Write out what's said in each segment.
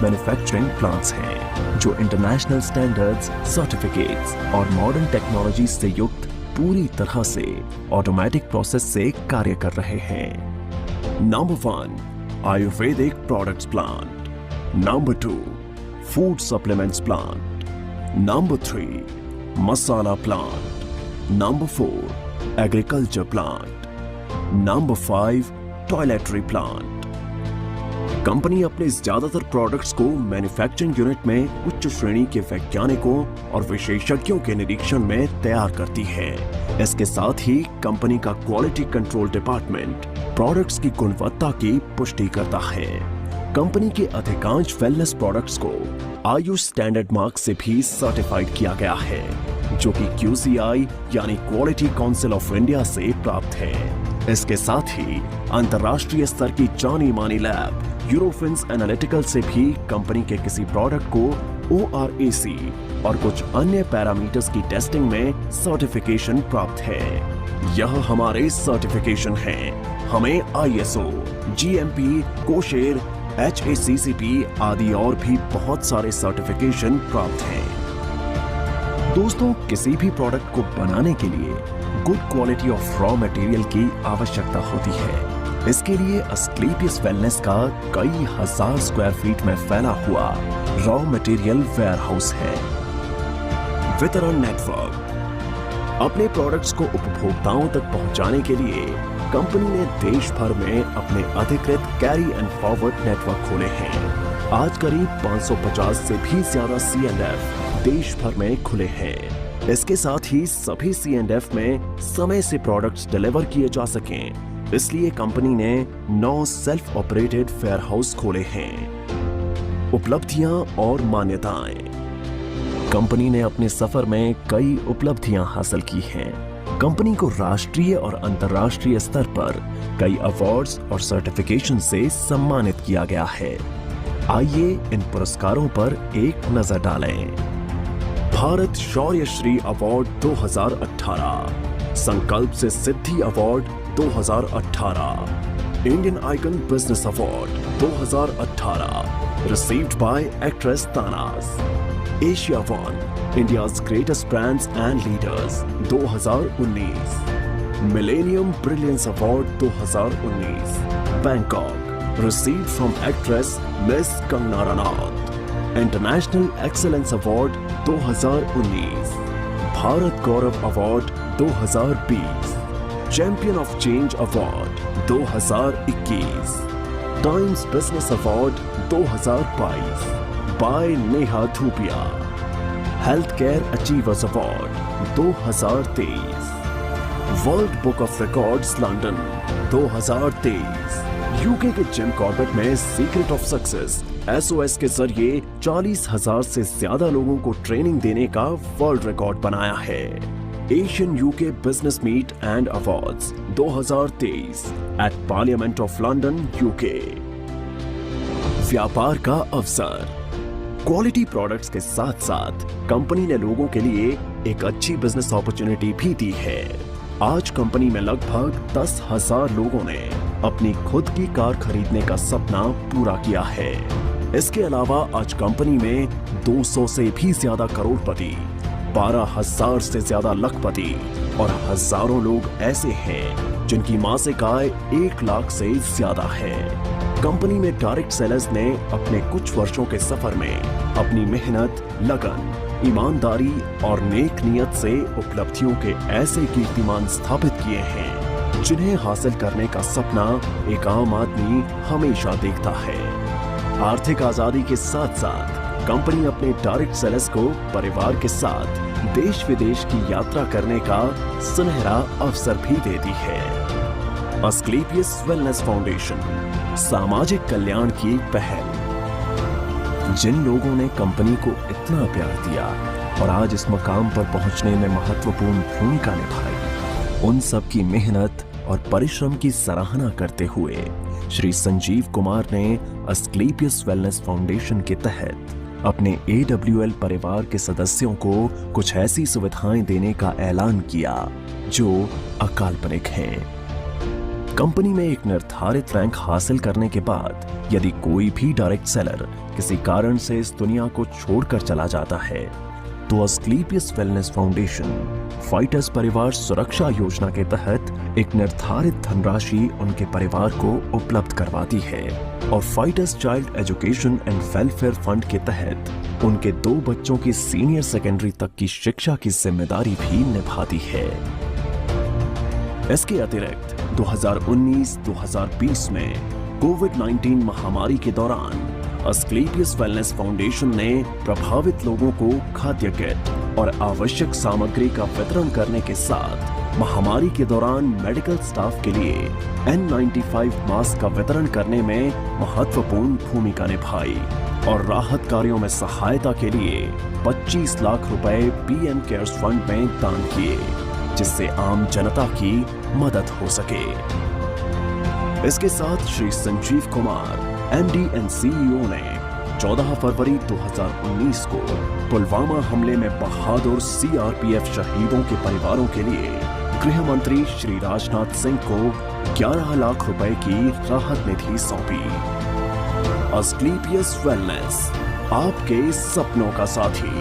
Manufacturing plants हैं जो international standards, certificates और मॉडर्न टेक्नोलॉजी से युक्त पूरी तरह से ऑटोमेटिक प्रोसेस से कार्य कर रहे हैं। Number 1 ayurvedic products plant, number 2 food supplements plant, number 3 masala plant, number 4 agriculture plant, number 5 toiletry plant. Company अपने ज्यादातर प्रोडक्ट्स को मैन्युफैक्चरिंग यूनिट में उच्च श्रेणी के वैज्ञानिकों और विशेषज्ञों के निरीक्षण में तैयार करती है। इसके साथ ही कंपनी का क्वालिटी कंट्रोल डिपार्टमेंट प्रोडक्ट्स की गुणवत्ता की पुष्टि करता है। कंपनी के अधिकांश वेलनेस प्रोडक्ट्स को आयुष स्टैंडर्ड मार्क से भी सर्टिफाइड किया गया है, जो कि QCI यानी क्वालिटी काउंसिल ऑफ इंडिया से प्राप्त है। इसके साथ ही अंतर्राष्ट्रीय स्तर की जानी मानी लैब यूरोफिन्स एनालिटिकल से भी कंपनी के किसी प्रोडक्ट को ORAC और कुछ अन्य पैरामीटर्स की टेस्टिंग में सर्टिफिकेशन प्राप्त है। यह हमारे सर्टिफिकेशन हैं। हमें ISO, GMP, कोशेर, HACCP आदि और भी बहुत सारे सर्टिफिकेशन प्राप्त हैं। दोस्तों, किसी भी प्रोडक्ट को बनाने के लिए good quality of raw material की आवश्यकता होती है। इसके लिए अस्क्लेपियस वेलनेस का कई हजार स्क्वायर फीट में फैला हुआ रॉ मटेरियल वेयरहाउस है। वितरण नेटवर्क। अपने प्रोडक्ट्स को उपभोक्ताओं तक पहुंचाने के लिए कंपनी ने देश भर में अपने अधिकृत कैरी एंड फॉरवर्ड नेटवर्क खोले हैं। आज करीब 550 से भी ज्यादा C&F देश भर में खुले हैं। इसके साथ ही सभी C&F में समय से प्रोडक्ट्स डिलीवर किए जा सकें, इसलिए कंपनी ने 9 सेल्फ ऑपरेटेड वेयरहाउस खोले हैं। उपलब्धियां और मान्यताएं। कंपनी ने अपने सफर में कई उपलब्धियां हासिल की हैं। कंपनी को राष्ट्रीय और अंतर्राष्ट्रीय स्तर पर कई अवार्ड्स और सर्टिफिकेशन से सम्मानित किया गया है। आइए इन पुरस्कारों पर एक नजर डालें। भारत शौर्य Shri award 2018, Sankalp Se Siddhi award 2018, Indian icon business award 2018 received by actress Tanaaz, Asia one India's greatest brands and leaders 2019, millennium brilliance award 2019 Bangkok received from actress Miss Kangana Ranaut, international excellence award 2019, Bharat Gaurav award 2020, champion of change award 2021, Times business award 2022 by Neha Dhupia, health care achievers award 2023, world book of records London 2023, UK के Jim Corbett में secret of success SOS के जरिए 40,000 से ज्यादा लोगों को training देने का वर्ल्ड रिकॉर्ड बनाया है। Asian UK business meet and awards 2023 at parliament of London UK. व्यापार का अवसर। क्वालिटी प्रोडक्ट्स के साथ साथ कंपनी ने लोगों के लिए एक अच्छी बिजनेस अपॉर्चुनिटी भी दी है। आज कंपनी में लगभग 10,000 लोगों ने अपनी खुद की कार खरीदने का सपना पूरा किया है। इसके अलावा आज कंपनी में 200 से भी ज्यादा करोड़पति, 12,000 से ज्यादा लखपति और हजारों लोग ऐसे हैं जिनकी मासिक आय 1 लाख से ज्यादा है। कंपनी में डायरेक्ट सेलर्स ने अपने कुछ वर्षों के सफर में अपनी मेहनत, लगन, ईमानदारी और नेक नियत से उपलब्धियों के ऐसे कीर्तिमान स्थापित किए हैं जिन्हें हासिल करने का सपना एक आम आदमी हमेशा देखता है। आर्थिक आजादी के साथ साथ कंपनी अपने डायरेक्ट सेलर्स को परिवार के साथ देश विदेश की यात्रा करने का सुनहरा अवसर भी देती है। अस्क्लेपियस वेलनेस फाउंडेशन, सामाजिक कल्याण की पहल। जिन लोगों ने कंपनी को इतना प्यार दिया और आज इस मुकाम पर पहुंचने में महत्वपूर्ण भूमिका निभाई, उन सब की मेहनत और परिश्रम की सराहना करते हुए श्री संजीव कुमार ने अस्क्लेपियस वेलनेस फाउंडेशन के तहत अपने AWL परिवार के सदस्यों को कुछ ऐसी सुविधाएं देने का ऐलान किया जो अकाल्पनिक हैं। कंपनी में एक निर्धारित रैंक हासिल करने के बाद यदि कोई भी डायरेक्ट सेलर किसी कारण से इस दुनिया को छोड़कर चला जाता है तो अस्क्लेपियस वेलनेस फाउंडेशन फाइटर्स परिवार सुरक्षा योजना के तहत एक निर्धारित धनराशि उनके परिवार को उपलब्ध करवाती है और fighters child education and welfare fund के तहत उनके 2 बच्चों की सीनियर सेकेंडरी तक की शिक्षा की जिम्मेदारी भी निभाती है। इसके अतिरिक्त 2019-2020 में कोविड-19 महामारी के दौरान अस्क्लेपियस वेलनेस फाउंडेशन ने प्रभावित लोगों को खाद्य किट और आवश्यक सामग्री का वितरण करने के साथ महामारी के दौरान मेडिकल स्टाफ के लिए N95 मास्क का वितरण करने में महत्वपूर्ण भूमिका निभाई और राहत कार्यों में सहायता के लिए 25 लाख रुपए पीएम केयर्स फंड में दान किए, जिससे आम जनता की मदद हो सके। इसके साथ Shri Sanjeev Kumar MD and CEO ने 14 फरवरी 2019 को पुलवामा हमले में बहादुर CRPF शहीदों के परिवारों के लिए गृह मंत्री श्री राजनाथ सिंह को 11 लाख रुपए की राहत निधि सौंपी। अस्क्लेपियस वेलनेस, आपके सपनों का साथी।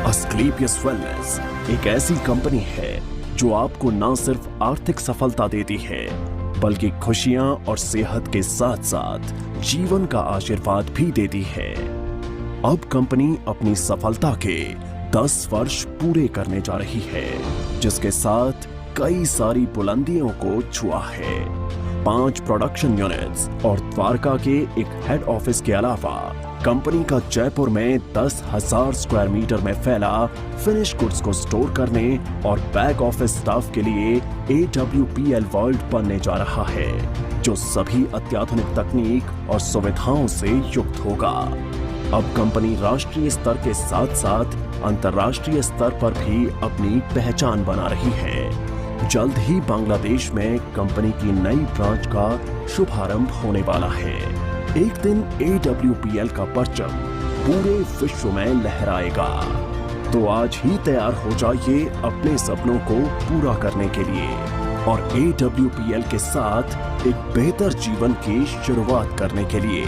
अस्क्लेपियस वेलनेस एक ऐसी कंपनी है जो आपको न सिर्फ आर्थिक सफलता देती है बल्कि खुशियां और सेहत के साथ साथ जीवन का आशीर्वाद भी देती है। अब कंपनी अपनी सफलता के 10 वर्ष पूरे करने जा रही है, जिसके साथ कई सारी बुलंदियों को छुआ है। 5 प्रोडक्शन यूनिट्स और द्वारका के एक हेड ऑफिस के अलावा कंपनी का जयपुर में 10,000 स्क्वायर मीटर में फैला फिनिश गुड्स को स्टोर करने और बैक ऑफिस स्टाफ के लिए AWPL वर्ल्ड बनने जा रहा है, जो सभी अत्याधुनिक तकनीक और सुविधाओं से युक्त होगा। अब कंपनी राष्ट्रीय स्तर के साथ साथ अंतर्राष्ट्रीय स्तर पर भी अपनी पहचान बना रही है। जल्द ही बांग्लादेश में कंपनी की नई ब्रांच का शुभारंभ होने वाला है। एक दिन AWPL का परचम पूरे विश्व में लहराएगा। तो आज ही तैयार हो जाइए अपने सपनों को पूरा करने के लिए और AWPL के साथ एक बेहतर जीवन की शुरुआत करने के लिए।